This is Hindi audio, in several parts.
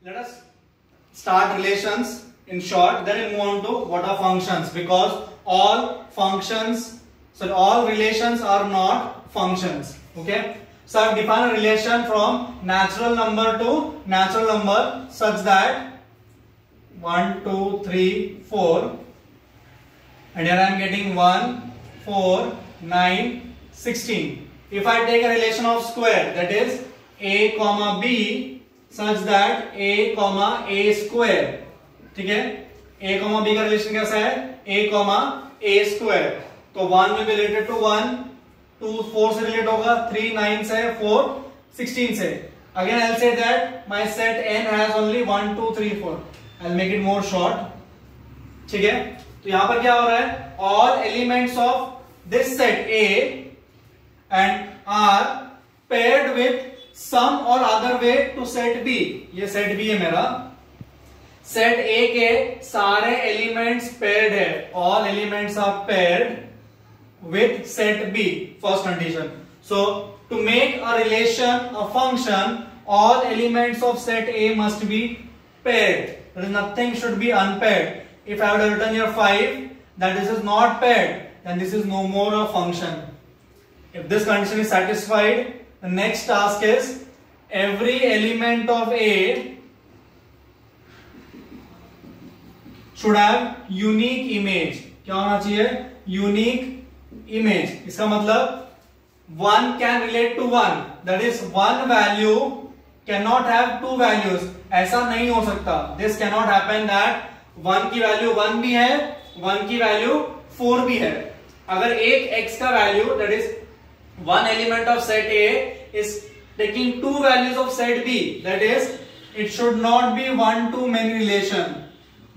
Let us start relations in short, then we'll move on to what are functions, because all relations are not functions. Okay, so I've defined a relation from natural number to natural number such that 1, 2, 3, 4, and here I am getting 1, 4, 9, 16. If I take a relation of square, that is a comma b such that a comma a square, ठीक है, a comma b का रिलेशन कैसा है, a comma a square, तो 1 will be related to 1, 2 4 से रिलेट होगा, 3 9 से, 4 16 से. Again I'll say that my set n has only 1 2 3 4. I'll make it more short. ठीक है, तो यहां पर क्या हो रहा है, all elements of this set A and are paired with some or other way to set B. ये set B है मेरा. सेट A के सारे एलिमेंट्स पेयर्ड है, all elements are paired with set B. First condition. So to make a relation, a function, all elements of set A must be paired. There is nothing should be unpaired. If I would have written here 5, that this is not paired, then this is no more a function. If this condition is satisfied, the next task is every element of A should have unique image. क्या होना चाहिए, unique image. इसका मतलब one can relate to one, that is one value cannot have two values. ऐसा नहीं हो सकता. This cannot happen that one की वैल्यू 1 भी है, 1 की वैल्यू 4 भी है. अगर एक x का value, that is one element of set A is taking two values of set B, that is it should not be one to many relation.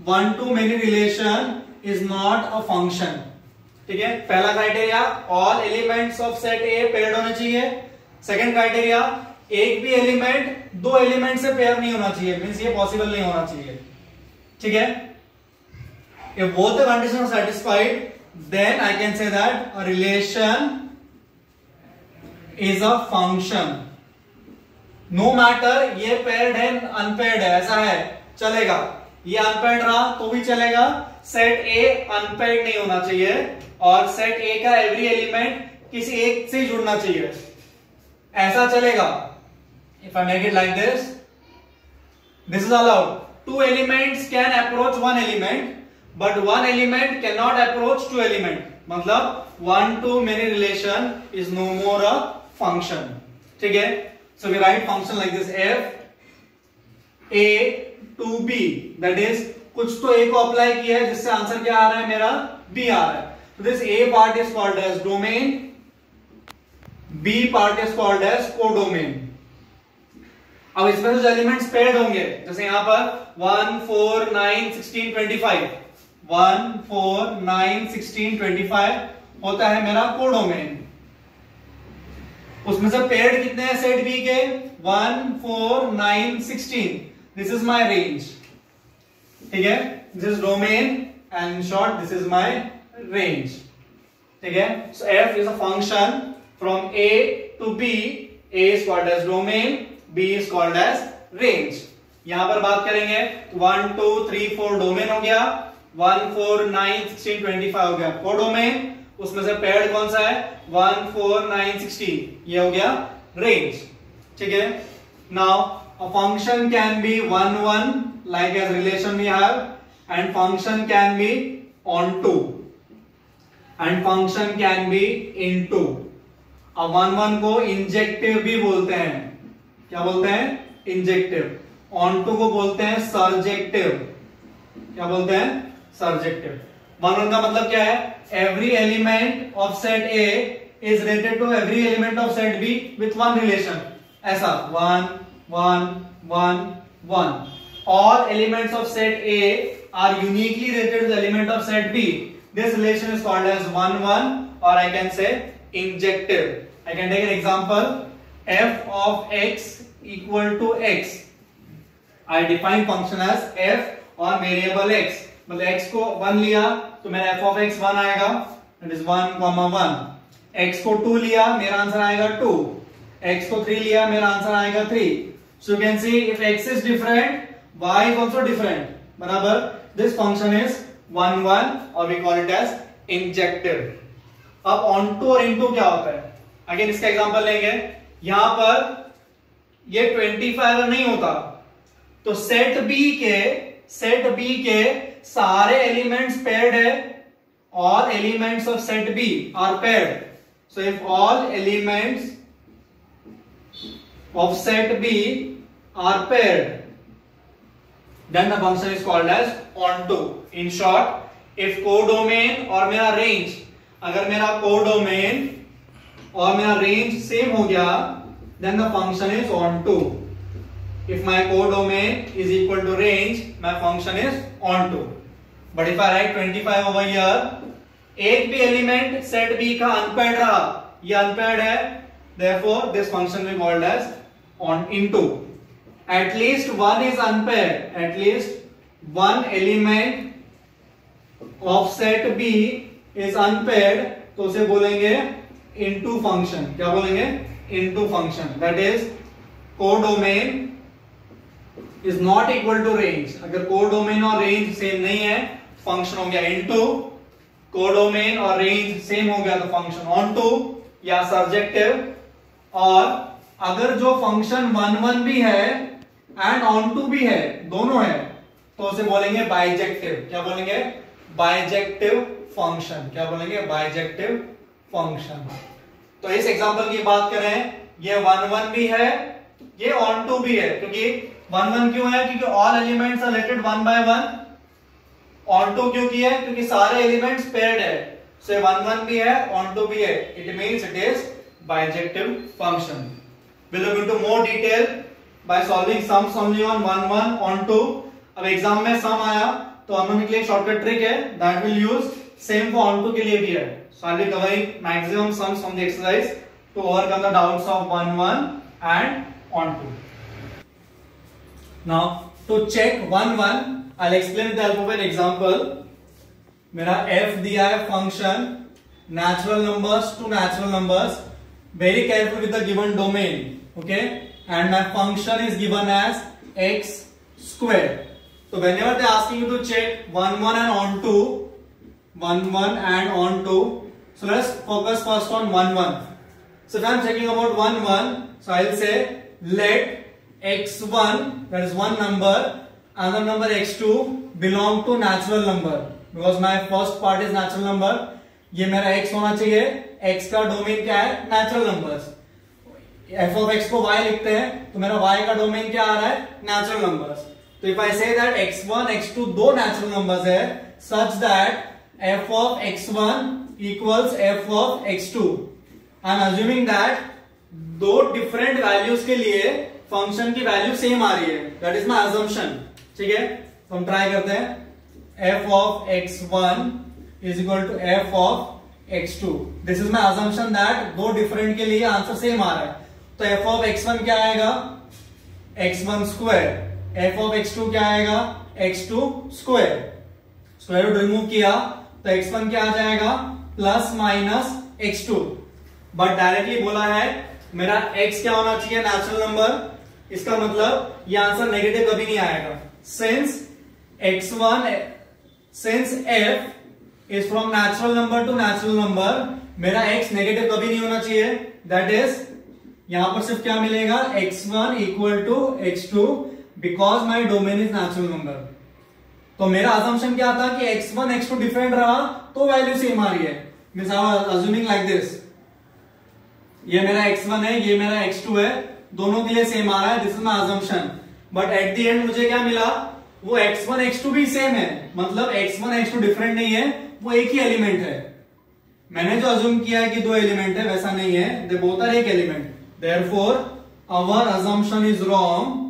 One to many relation is not a function. ठीक है, पहला criteria all elements of set A paired होने चाहिए. सेकंड क्राइटेरिया एक भी एलिमेंट दो एलिमेंट से पेयर नहीं होना चाहिए, मींस ये पॉसिबल नहीं होना चाहिए. ठीक है, if both the conditions are satisfied, then I can say that a relation is a function. No matter ये paired है unpaired है, ऐसा है चलेगा, ये unpaired रहा तो भी चलेगा. सेट A unpaired नहीं होना चाहिए और सेट A का एवरी एलिमेंट किसी एक से जुड़ना चाहिए, ऐसा चलेगा. If I make it like this, this is allowed. Two elements can approach one element, but one element cannot approach two element. मतलब one to many relation is no more a function. ठीक है, so we write function like this: f a to b, that is कुछ तो a को अप्लाई किया है जिससे आंसर क्या आ रहा है, मेरा b आ रहा है. So this a part is called as domain, b part is called as codomain. अब इसमें जो एलिमेंट्स पेयर्ड होंगे, जैसे यहां पर 1 4 9 16 25, 1 4 9 16 25 होता है मेरा कोडोमेन. उसमें से पेयर्ड कितने हैं सेट बी के, 1 4 9 16. This is my range. ठीक है, this is domain and in short this is my range. ठीक है, so F is a function from A to B. A is called as domain, B is called as range. यहां पर बात करेंगे 1 2 3 4 डोमेन हो गया, 1 4 9 16 25 हो गया कोडोमेन. उसमें से पेयर्ड कौन सा है, 1 4 9 16, ये हो गया रेंज. ठीक है, now a function can be 1 1 like as relation we have, and function can be onto, and function can be into. अब 1 1 को इंजेक्टिव भी बोलते हैं. क्या बोलते हैं, इंजेक्टिव. ऑनटू को बोलते हैं सर्जेक्टिव. क्या बोलते हैं, सर्जेक्टिव. 1 1 का मतलब क्या है, every element of set A is related to every element of set B with one relation. ऐसा 1 1 1 1. All elements of set A are uniquely related to the element of set B. This relation is called as 1 1, और I can say injective. I can take an example. f of x equal to x. I define function as f और variable x. मतलब x को 1 लिया तो मेरा f of x 1 आएगा, that is 1, 1. x को 2 लिया, मेरा आंसर आएगा 2. x को 3 लिया, मेरा आंसर आएगा 3. So you can see if x is different, y is also different, बराबर. This function is 1 1 और we call it as injective. अब onto और into क्या होता है? अगेन इसका एग्जांपल लेंगे. यहां पर ये 25 नहीं होता, तो सेट बी के सारे एलिमेंट्स पेयर्ड है. All elements of set B are paired. So if all elements of set B are paired, then the function is called as onto. In short, if codomain और मेरा range, अगर मेरा codomain और मेरा range same हो गया, then the function is onto. If my codomain is equal to range, my function is onto. But if I write 25 over here, एक भी एलिमेंट सेट बी का अनपेयर्ड रहा, ये अनपेयर्ड है, therefore this function will be called as on into. At least one is unpaired, at least one element of set B is unpaired, तो उसे बोलेंगे into function. क्या बोलेंगे? into function. That is codomain is not equal to range. अगर codomain और range सेम नहीं है, फंक्शन हो गया into. कोडोमेन और रेंज सेम हो गया तो फंक्शन onto या सर्जेक्टिव. और अगर जो फंक्शन 1 1 भी है एंड onto भी है, दोनों है, तो उसे बोलेंगे बाइजेक्टिव. क्या बोलेंगे? Bijective function. क्या बोलेंगे? Bijective function. तो इस एग्जांपल की बात करें, ये 1 1 भी है, ये onto भी है. क्योंकि 1 1 क्यों है? क्योंकि all elements are related 1 by 1. onto क्यों किया है? क्योंकि सारे एलिमेंट्स पेयर्ड है. सो 1 1 भी है, onto भी है. It means it is bijective function. we'll look into more detail by solving sums only on 1 1 onto. अब एग्जाम में सम आया तो हम के लिए शॉर्टकट ट्रिक है, that will use same for onto के लिए भी है. So I will covering maximum sums from the exercise to overcome the doubts of 1 1 and onto. Now to check 1 1, I'll explain with the help of an example. मेरा f दिया है function natural numbers to natural numbers. Very careful with the given domain, okay? And my function is given as x square. So whenever they asking you to check 1 1 and onto, 1 1 and onto, so let's focus first on 1 1. So if I'm checking about 1 1, so I'll say let x1, that is one number, another number x2 belong to natural number, because my first part is natural number. ये मेरा x होना चाहिए. x का डोमेन क्या है? natural numbers. f of x को y लिखते हैं, तो मेरा y का डोमेन क्या आ रहा है? natural numbers. तो if I say that x1 x2 दो natural numbers है, such that f of x1 equals f of x2, I am assuming that दो different values के लिए फंक्शन की वैल्यू सेम आ रही है. That is my assumption. ठीक है, तो हम ट्राई करते हैं. f of x1 is equal to f of x2. This is my assumption that दो डिफरेंट के लिए आंसर सेम आ रहा है. तो f of x1 क्या आएगा? x1 square. f of x2 क्या आएगा? x2 square. Square root remove किया तो x1 क्या आ जाएगा? Plus minus x2. But directly बोला है मेरा x क्या होना चाहिए? Natural number. इसका मतलब ये आंसर नेगेटिव कभी नहीं आएगा. Since f is from natural number two natural number, मेरा x नेगेटिव कभी नहीं होना चाहिए. दैट इज यहां पर सिर्फ क्या मिलेगा? x1 equal to x2 because my domain is natural number. तो मेरा असम्पशन क्या था कि x1 x2 डिफरेंट रहा तो वैल्यू सेम आ रही है. Means I was assuming like this. ये मेरा x1 है, ये मेरा x2 है, दोनों के लिए सेम आ रहा है. This is my assumption. But at the end मुझे क्या मिला? वो x1 x2 भी सेम है. मतलब x1 x2 डिफरेंट नहीं है, वो एक ही एलिमेंट है. मैंने जो अज्यूम किया है कि दो एलिमेंट है, वैसा नहीं है. दे बोथ आर एक element. Therefore our assumption is wrong.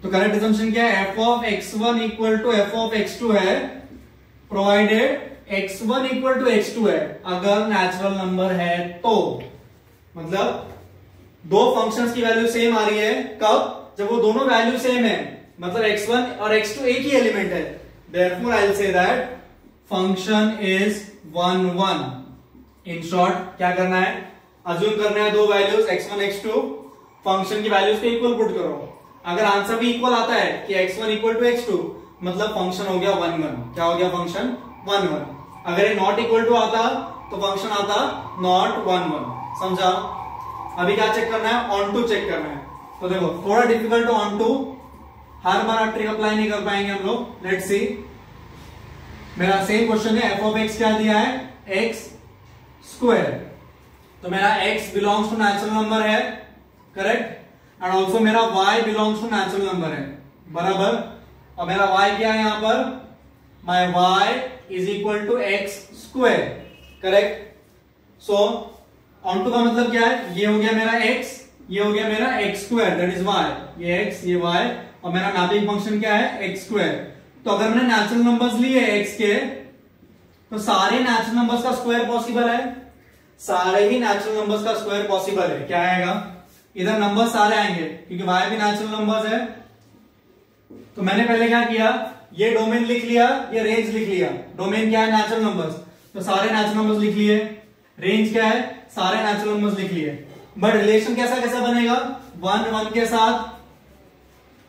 तो करेक्ट अजम्पशन क्या है? f of x1 equal to f of x2 है, provided x1 equal to x2 है. अगर नेचुरल नंबर है तो, मतलब दो फंक्शंस की वैल्यू सेम आ रही है. कब? जब वो दोनों वैल्यू सेम है, मतलब x1 और x2 एक ही एलिमेंट है. Therefore I will say that function is 1 1. In short क्या करना है? अज्यूम करना है दो वैल्यूज x1 x2. फंक्शन की वैल्यूज को इक्वल पुट करो। अगर आंसर भी इक्वल आता है कि x1 इक्वल टू x2, मतलब फंक्शन हो गया 1 1। क्या हो गया फंक्शन 1 1। अगर ये नॉट इक्वल टू आता तो फंक्शन आता नॉट 1 1। समझा? अभी क्या चेक करना है? ऑन टू चेक करना है। तो देखो थोड़ा डिफिकल्ट ऑन टू, हर बार ट्रिक अप्लाई नहीं कर पाएंगे हम लोग। लेट्स सी, मेरा सेम क्वेश्चन है, एफ ऑफ एक्स क्या दिया है? X square. तो मेरा x belongs to natural number है, करेक्ट, एंड ऑल्सो मेरा y belongs to natural number है, बराबर। और मेरा y क्या है यहां पर? My y is equal to x square, correct. So onto का मतलब क्या है? ये हो गया मेरा x, ये हो गया मेरा x square, that is y, ये x ये y, और मेरा मैपिंग फंक्शन क्या है? X square. तो अगर मैंने नेचुरल नंबर्स लिए x के, तो सारे नेचुरल नंबर्स का स्क्वायर पॉसिबल है, सारे ही नेचुरल नंबर्स का स्क्वायर पॉसिबल है। क्या आएगा? इधर नंबर सारे आएंगे क्योंकि y भी नेचुरल नंबर्स है। तो मैंने पहले क्या किया? ये डोमेन लिख लिया, ये रेंज लिख लिया। डोमेन क्या है? नेचुरल नंबर्स, तो सारे नेचुरल नंबर्स लिख लिए। रेंज क्या है? सारे नेचुरल नंबर्स लिख लिए। बट रिलेशन कैसा कैसा बनेगा? 1 1 के साथ,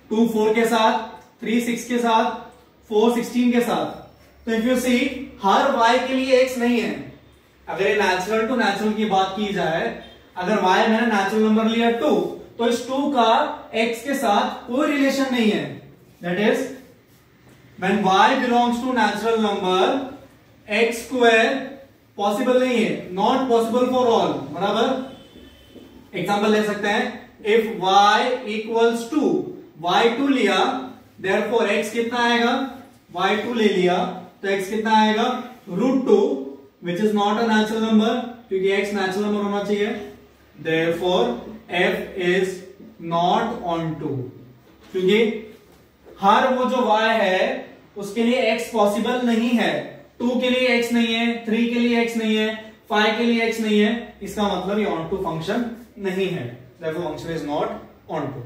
2 4 के साथ, 3 6 के साथ, 4 16 के साथ। तो इफ यू सी, हर y के लिए x नहीं है। अगर ये नेचुरल टू नेचुरल की बात की जाए, अगर y मैंने नेचुरल नंबर लिया 2, तो इस 2 का x के साथ कोई रिलेशन नहीं है। That is when y belongs to natural number, x square possible नहीं है, नॉट पॉसिबल फॉर ऑल, बराबर। एग्जांपल ले सकते हैं, if y equals to y2 लिया, देयरफॉर x कितना आएगा? y2 ले लिया तो x कितना आएगा? √2, which is not a natural number, क्योंकि x नेचुरल नंबर होना चाहिए। Therefore, f is not onto, क्योंकि हर वो जो y है उसके लिए x पॉसिबल नहीं है। 2 के लिए x नहीं है, 3 के लिए x नहीं है, 5 के लिए x नहीं है, इसका मतलब ये onto फंक्शन नहीं है। Therefore, function is not onto.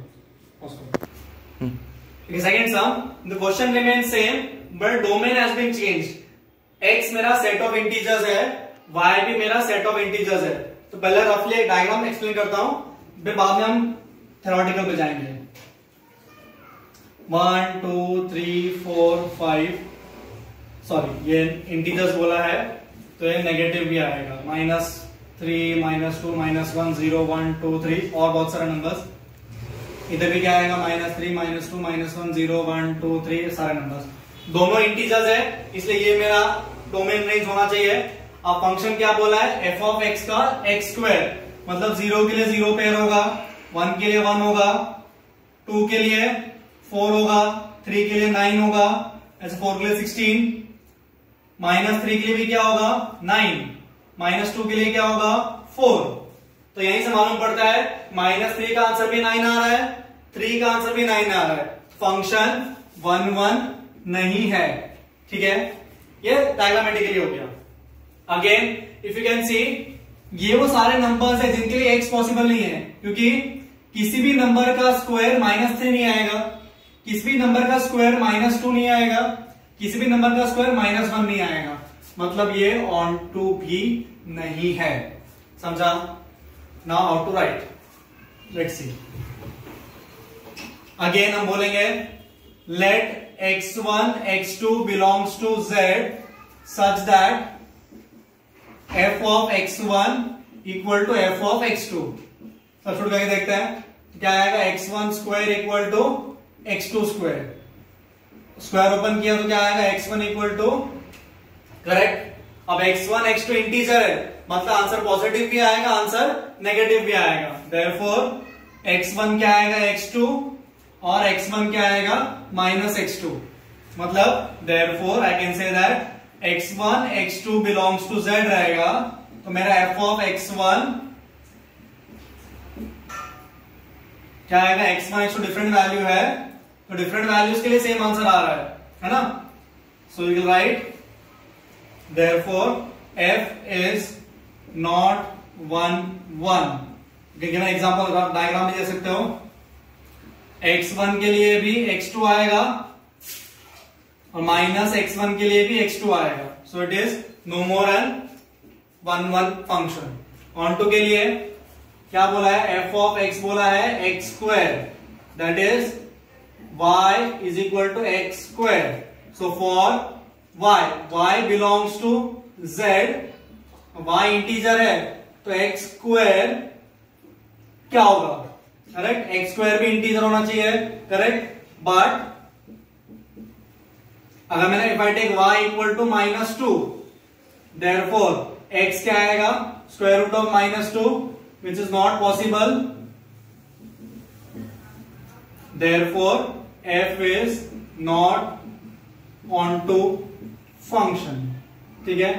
Second sum, the question remains same, but domain has been changed. x मेरा सेट ऑफ इंटीजर्स है, y भी मेरा सेट ऑफ इंटीजर्स है। तो पहले रफली एक डायग्राम एक्सप्लेन करता हूं, फिर बाद में हम थ्योरेटिकल पे जाएंगे। 1 2 3 4 5, सॉरी ये इंटीजर्स बोला है तो ये नेगेटिव भी आएगा, -3 -2 -1 0 1 2 3, और बहुत सारे नंबर्स। इधर भी क्या आएगा? -3 -2 -1 0 1 2 3, सारे नंबर्स। दोनों इंटीजर्स है, इसलिए ये मेरा डोमेन रेंज होना चाहिए। अब फंक्शन क्या बोला है? f ऑफ x का x स्क्वायर, मतलब 0 के लिए 0 पेयर होगा, 1 के लिए 1 होगा, 2 के लिए 4 होगा, 3 के लिए 9 होगा, ऐसे 4 के लिए 16, -3 के लिए भी क्या होगा? 9, -2 के लिए क्या होगा? 4। तो यहीं से मालूम पड़ता है -3 का आंसर भी 9 आ रहा है, 3 का आंसर भी 9 आ रहा है। फंक्शन 1 1 नहीं है, ठीक है। ये डायग्रामेटिकली हो गया। Again if you can see, ये वो सारे नंबर्स है जिनके लिए x पॉसिबल नहीं है, क्योंकि किसी भी नंबर का स्क्वायर -3 नहीं आएगा, किसी भी नंबर का स्क्वायर -2 नहीं आएगा, किसी भी नंबर का स्क्वायर -1 नहीं आएगा, मतलब ये ऑन टू भी नहीं है। समझा? Now how to write, let's see. Again हम बोलेंगे let x1 x2 belongs to z such that f of x1 equal to f of x2। Substitute करके देखते हैं क्या आएगा? x1 square equal to x2 square, square open किया तो क्या आएगा? x1 equal to, correct. अब x1 x2 इंटीजर है, मतलब आंसर पॉजिटिव भी आएगा, आंसर नेगेटिव भी आएगा। देयरफॉर x1 क्या आएगा? x2, और x1 क्या आएगा? -x2। मतलब therefore I can say that x1 x2 belongs to z रहेगा। तो मेरा f ऑफ x1 क्या आएगा? x1 x2 डिफरेंट वैल्यू है, तो डिफरेंट वैल्यूज के लिए सेम आंसर आ रहा है ना। So you will write therefore f is not 1 1। Given example diagram में दे सकते हो, x1 के लिए भी x2 आएगा और -x1 के लिए भी x2 आएगा। So it is no more an 1 1 function. Onto के लिए क्या बोला है, एफ ऑफ एक्स बोला है x square, that is y is equal to x square. So for y belongs to z, y integer है तो एक्स स्क्वायर क्या होगा, करेक्ट, एक्स स्क्वायर भी इंटीजर होना चाहिए, करेक्ट. बट अगर मैंने if I take y equal to -2, therefore x क्या आएगा, square root of -2, which is not possible. Therefore f is not onto function. ठीक है.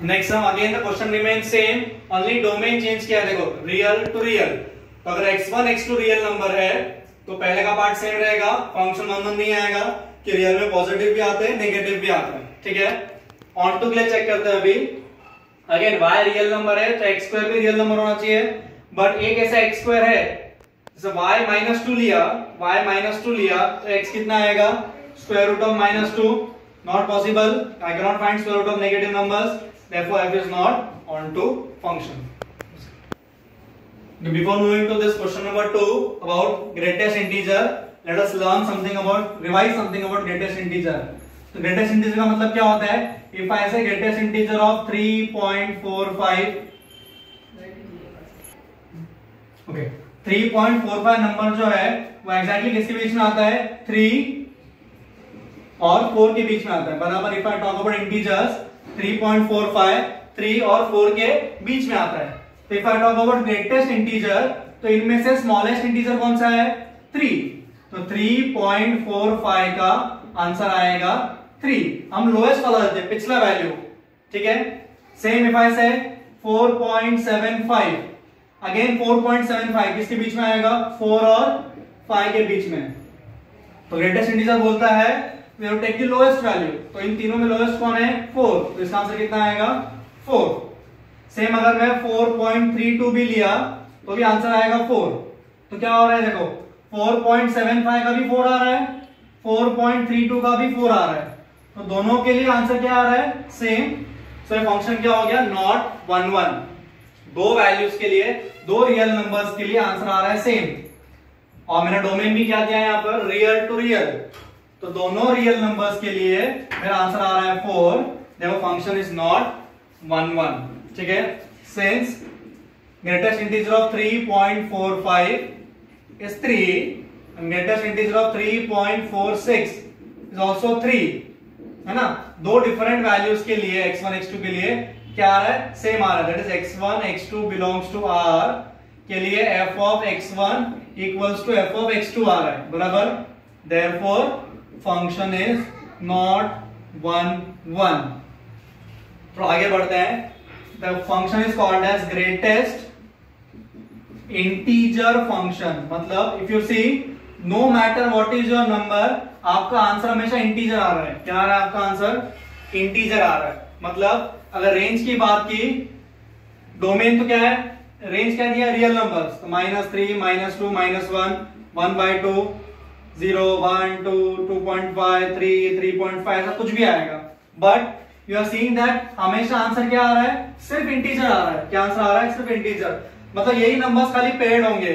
Next sum, again the question remain same, only domain change किया. देखो रियल टू रियल, तो अगर x1 x2 रियल नंबर है तो पहले का पार्ट सेम रहेगा, फंक्शन वन नहीं आएगा कि रियल में पॉजिटिव भी आते हैं नेगेटिव भी आते हैं. ठीक है. ऑन टू के लिए चेक करते हैं अभी. अगेन y रियल नंबर है तो x स्क्वायर भी रियल नंबर होना चाहिए, बट एक ऐसा x स्क्वायर है जैसे y-2 लिया तो x कितना आएगा, square root of -2. Not possible, I can not find square root of negative numbers, therefore f is not onto function. Before moving to this question number 2 about greatest integer, let us learn something about, revise something about greatest integer. तो ग्रेटेस्ट इंटीजर का मतलब क्या होता है, इफ आई से greatest integer of 3.45, okay 3.45 number जो है वो एग्जैक्टली किसके बीच में आता है, 3 और 4 के बीच में आता है, बराबर. If I talk about integers 3.45 3 और 4 के बीच में आता है. तो if I talk about greatest integer तो इनमें से स्मॉलेस्ट इंटीजर कौन सा है, 3. तो 3.45 का आंसर आएगा 3. हम लोएस्ट वाला लेते हैं, पिछला वैल्यू. ठीक है. सेम इफ आई से 4.75, अगेन 4.75 किसके बीच में आएगा, 4 और 5 के बीच में. तो ग्रेटेस्ट इंटीजर बोलता है we have take the lowest value, तो इन तीनों में लोएस्ट कौन है, 4. तो इसका आंसर कितना आएगा, 4. सेम अगर मैं 4.32 भी लिया तो भी आंसर आएगा 4. तो क्या हो रहा है, देखो 4.75 का भी 4 आ रहा है, 4.32 का भी 4 आ रहा है, तो दोनों के लिए आंसर क्या आ रहा है, सेम. सो ये फंक्शन क्या हो गया, नॉट 1 1. दो वैल्यूज के लिए, दो रियल नंबर्स के लिए आंसर आ रहा है सेम. और मैंने डोमेन भी क्या दिया है यहाँ पर, रियल टू रियल, तो दोनों रियल नंबर्स के लिए मेरा आंसर आ रहा है 4. देखो फंक्शन इज नॉट 1 1. ठीक है. Since greatest integer of 3.45 is 3 and greatest integer of 3.46 is also 3, है ना. दो डिफरेंट वैल्यूज के लिए x1 x2 के लिए क्या आ रहा है, सेम आ रहा है, that is x1 x2 belongs to r के लिए f of x1 equals to f of x2 आ रहा है, बराबर. Therefore function is not 1 1. तो आगे बढ़ते हैं. The function is called as greatest integer function. मतलब if you see, no matter what is your number, आपका आंसर हमेशा इंटीजर आ रहा है. क्या आ रहा है आपका आंसर, इंटीजर आ रहा है. मतलब अगर रेंज की बात की, डोमेन तो क्या है, रेंज क्या दिया, रियल नंबर्स, तो -3 -2 -1 1/2 0 1 2 2.5 3 3.5 ऐसा कुछ भी आएगा. But you are seeing that हमेशा आंसर क्या आ रहा है, सिर्फ इंटीजर आ रहा है. क्या आंसर आ रहा है, सिर्फ इंटीजर. मतलब यही नंबर्स खाली पेयर्ड होंगे,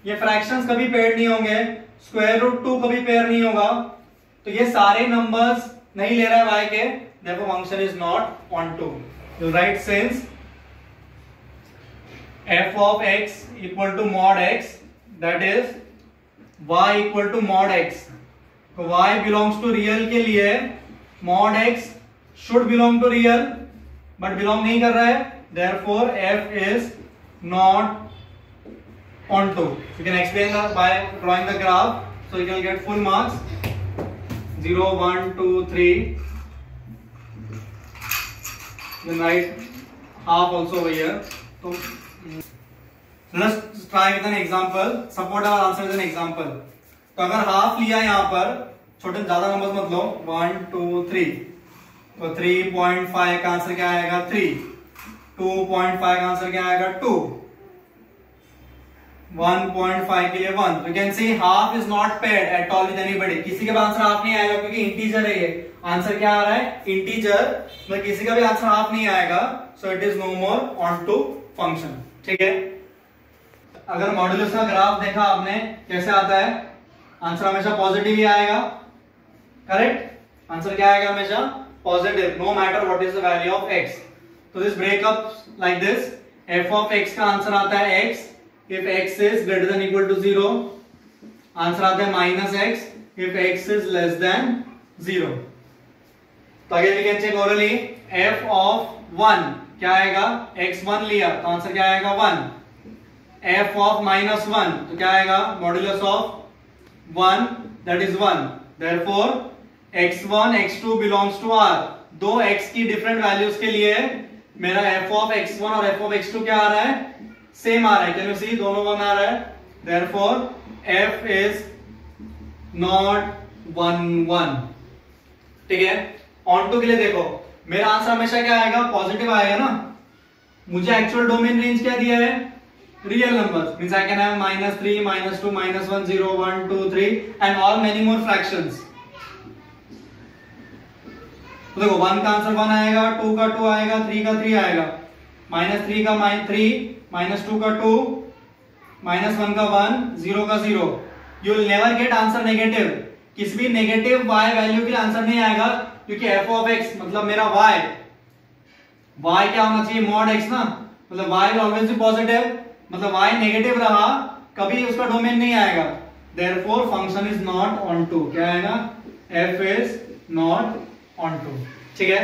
ये फ्रैक्शंस कभी पेयर्ड नहीं होंगे, स्क्वायर रूट 2 कभी पेयर नहीं होगा. तो ये सारे नंबर्स नहीं ले रहा है y के, therefore function is not onto. You write since f of x equal to mod x, that is y equal to mod x. तो y belongs to real के लिए mod x should belong to real, but belong नहीं कर रहा है, therefore f is not onto. You can explain that by drawing the graph, so you can get full marks. 0 1 2 3. Then write half also over here. So let's try with an example. Support our answer with an example. तो अगर हाफ लिया यहाँ पर, छोटे ज्यादा नंबर मत लो, 1 2 3, तो 3.5 का आंसर क्या आएगा, 3. 2.5 का आंसर क्या आएगा, 2. 1.5 के लिए 1. तो you can see half is not paired at all with anybody. किसी के आंसर हाफ नहीं आएगा क्योंकि इंटीजर है ये. आंसर क्या आ रहा है, इंटीजर, मतलब किसी का भी आंसर हाफ नहीं आएगा. So it is no more onto function. ठीक है, अगर मॉड्यूलस का ग्राफ देखा आपने कैसे आता है, आंसर हमेशा पॉजिटिव ही आएगा। करेक्ट, आंसर क्या आएगा? हमेशा positive, no matter what is the value of x। तो this breakup like this, f of x का आंसर आता है x if x is greater than equal to 0, answer आता है minus x if x is less than 0। तो again we can check orally, f of 1 क्या आएगा? x1 लिया तो आंसर क्या आएगा? 1। f of minus 1 तो क्या आएगा? Modulus of 1 that is 1। Therefore x1 x2 belongs to r। दो x की डिफरेंट वैल्यूज के लिए मेरा f of x1 और f of x2 क्या आ रहा है? सेम आ रहा है। कैन यू सी, दोनों 1 आ रहा है। Therefore f is not 1 1। ठीक है, ऑन टू के लिए देखो, मेरा आंसर हमेशा क्या आएगा? पॉजिटिव आएगा ना। मुझे एक्चुअल डोमेन रेंज क्या दिया है? Real numbers, means I can have -3, -2, -1, 0, 1, 2, 3 and all many more fractions. तो देखो 1 का आंसर 1 आएगा, 2 का 2 आएगा, 3 का 3 आएगा, -3 का -3, -2 का 2, -1 का 1, 0 का 0। You will never get answer negative. किसी भी नेगेटिव y वैल्यू के लिए आंसर नहीं आएगा, क्योंकि f of x मतलब मेरा y क्या होना चाहिए? mod x ना, मतलब y will always be positive, मतलब y नेगेटिव रहा कभी उसका डोमेन नहीं आएगा। therefore function is not onto. क्या आएगा? f is not on to। ठीक है,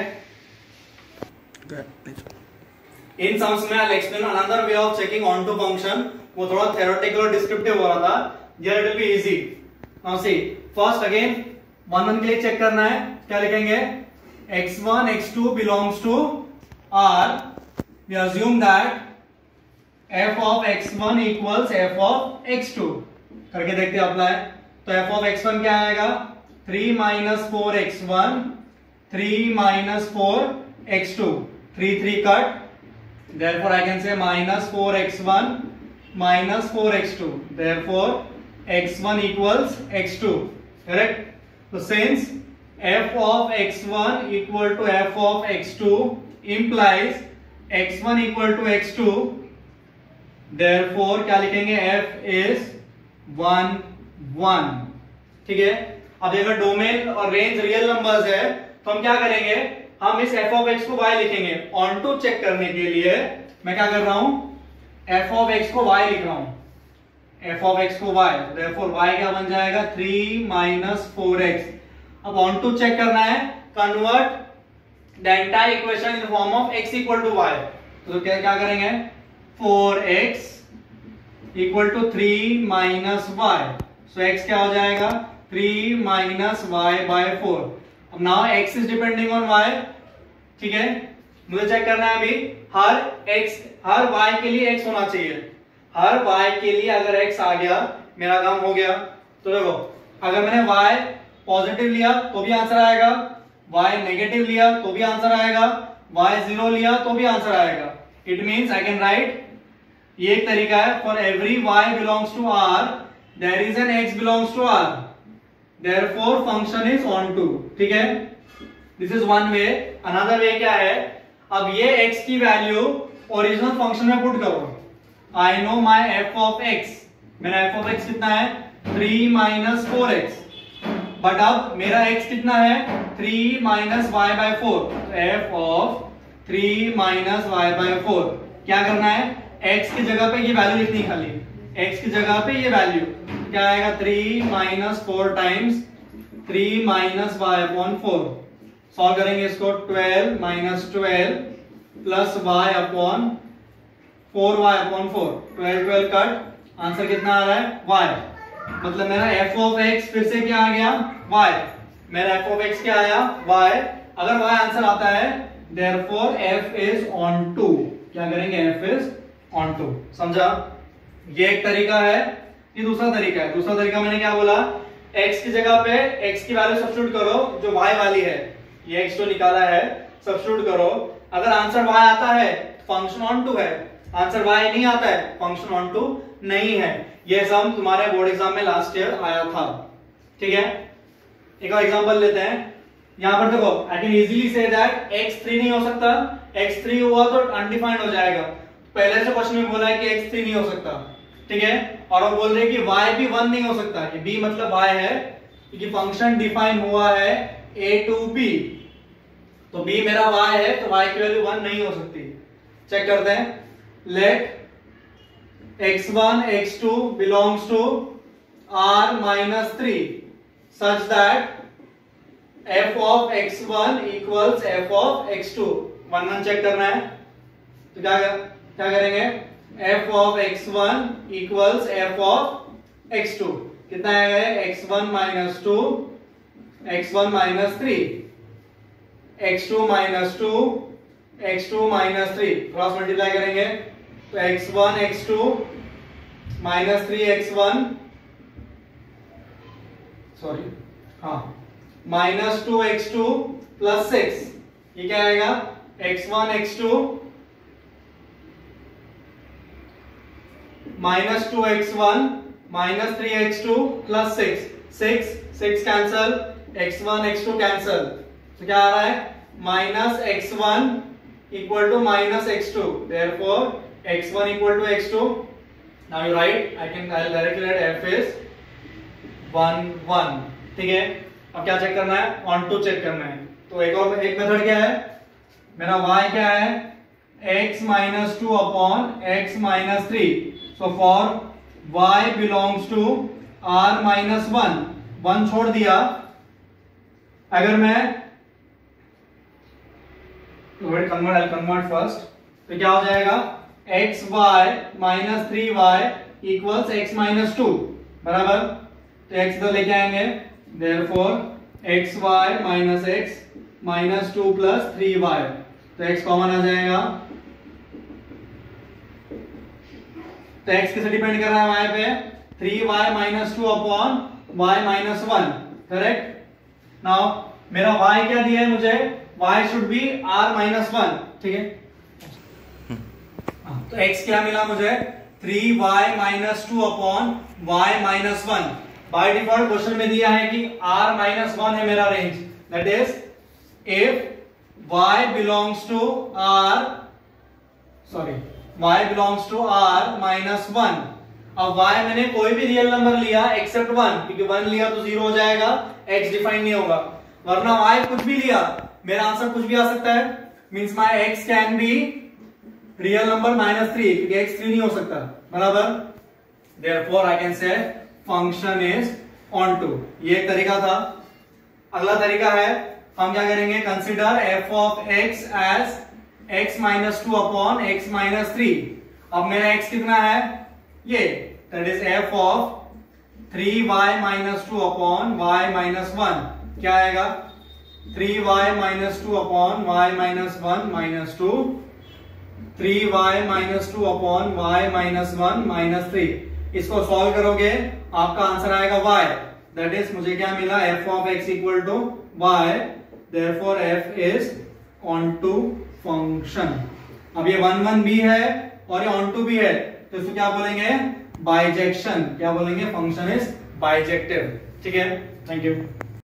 इन सम्स में I'll explain another way of checking on to function। वो थोड़ा theoretical और descriptive हो रहा था, here it will be easy। now see, first again 1 के लिए चेक करना है, क्या लिखेंगे? x1 x2 belongs to r, we assume that f of x1 equals f of x2। करके देखते हैं अप्लाई। तो f of x1 क्या आएगा? 3 - 4x1, 3 - 4x2, 3 3 cut, therefore I can say -4x1 - 4x2, therefore x1 equals x2। correct? so since f of x1 equal to f of x2 implies x1 equal to x2, therefore क्या लिखेंगे? f is 1 1। ठीक है, अब अगर डोमेन और रेंज रियल नंबर्स है तो हम क्या करेंगे? हम इस f of x को y लिखेंगे। ऑन टू चेक करने के लिए मैं क्या कर रहा हूं? f of x को y लिख रहा हूं, f of x को y, therefore y क्या बन जाएगा? 3 - 4x। अब ऑन टू चेक करना है, convert the entire equation in form of x equal to y। तो क्या करेंगे? 4x equal to 3 - y। So x क्या हो जाएगा? 3 - y/4। अब now x is depending on y। ठीक है, मुझे चेक करना है अभी हर y के लिए x होना चाहिए। हर y के लिए अगर x आ गया, मेरा काम हो गया। तो देखो, अगर मैंने y पॉजिटिव लिया तो भी आंसर आएगा, y नेगेटिव लिया तो भी आंसर आएगा, y 0 लिया तो भी आंसर आएगा। It means I can write, ये एक तरीका है, for every y belongs to r there is an x belongs to r, therefore function is on to। ठीक है, this is one way. Another way क्या है? अब ये x की वैल्यू ओरिजिनल फंक्शन में पुट करो। I know my f of x, मेरा f of x कितना है? 3 - 4x। बट अब मेरा x कितना है? 3 - y/4। f of 3 - y/4 क्या करना है? x की जगह पे ये वैल्यू लिखनी, खाली x की जगह पे ये वैल्यू क्या आएगा? 3 - 4 टाइम्स 3 - y/4। सॉल्व करेंगे इसको, 12 - 12 plus y/4, 4y/4, 12 12 cut, answer कितना आ रहा है? y। मतलब मेरा f of x फिर से क्या आ गया? y। मेरा f of x क्या आया? y। अगर y आंसर आता है, therefore f is on to। क्या करेंगे? f is on to। समझा? ये एक तरीका है, ये दूसरा तरीका है। दूसरा तरीका मैंने क्या बोला? x की जगह पे x की वैल्यू सब्स्टिट्यूट करो जो y वाली है, ये x जो निकाला है सब्स्टिट्यूट करो। अगर आंसर y आता है फंक्शन ऑन टू है, आंसर y नहीं आता है फंक्शन ऑन टू नहीं है। ये सम तुम्हारे बोर्ड एग्जाम में लास्ट ईयर आया था। ठीक है, एक और एग्जांपल लेते हैं। यहां पर देखो, I can easily say that x3 नहीं हो सकता, x3 हुआ तो अनडिफाइंड हो जाएगा। पहले से क्वेश्चन में बोला है कि x 3 नहीं हो सकता, ठीक है, और वो बोल रहे हैं कि y भी 1 नहीं हो सकता, कि b मतलब y है, क्योंकि फंक्शन डिफाइन हुआ है a to b, तो b मेरा y है, तो y की वैल्यू 1 नहीं हो सकती। चेक करते हैं, late x1 x2 belongs to r minus 3 such that f of x1 equals f of x2। 1 1 check करना है, तो क्या करेंगे, f of x1 equals f of x2, कितना आएगा, x1 minus 2 x1 minus 3 x2 minus 2 x2 minus 3, cross multiply करेंगे तो x1 x2 minus 3 x1 sorry हाँ minus 2 x2 plus 6, ये क्या आएगा, x1 x2 minus 2 x1 minus 3 x2 plus 6 cancel, x1 x2 cancel, तो क्या आ रहा है, minus x1 equal to minus x2, therefore x1 equal to x2। now you write, I'll directly write f is 1 1, ठीक है। अब क्या चेक करना है, ऑन टू चेक करना है, तो एक मेथड क्या है, मेरा y क्या है, x minus 2 upon x minus 3, so for y belongs to r minus 1 छोड़ दिया, अगर मैं I'll convert first, तो क्या हो जाएगा, xy minus 3y equals x minus 2, बराबर, तो x इधर लेके आएंगे, therefore xy minus x minus 2 plus 3y, तो x कॉमन आ जाएगा, तो x किसे डिपेंड कर रहा है y पे, 3y minus 2 upon y minus 1, correct. Now मेरा y क्या दिया है मुझे, y should be r minus 1, ठीक है, तो x क्या मिला मुझे, 3y minus 2 upon y minus 1। By default question में दिया है कि r minus 1 है मेरा range, that is if y belongs to r minus 1। अब y मैंने कोई भी रियल नंबर लिया एक्सेप्ट 1, क्योंकि 1 लिया तो 0 हो जाएगा, x डिफाइन नहीं होगा, वरना y कुछ भी लिया मेरा आंसर कुछ भी आ सकता है, means my x can be real number -3, क्योंकि x 3 नहीं हो सकता, बराबर, therefore I can say function is onto. ये एक तरीका था। अगला तरीका है, हम क्या करेंगे, consider f of x as x minus 2 upon x minus 3। अब मेरा x कितना है, ये, that is f of 3y minus 2 upon y minus 1, क्या आएगा, 3y minus 2 upon y minus 1 minus 2, 3y minus 2 upon y minus 1 minus 3। इसको सॉल्व करोगे आपका आंसर आएगा y, दैट इज मुझे क्या मिला, f of x equal to y, therefore f is onto function। अब ये 1 1 भी है और ये onto भी है, तो इसको क्या बोलेंगे, बाइजेक्शन, क्या बोलेंगे, फंक्शन इज बाइजेक्टिव, ठीक है। Thank you.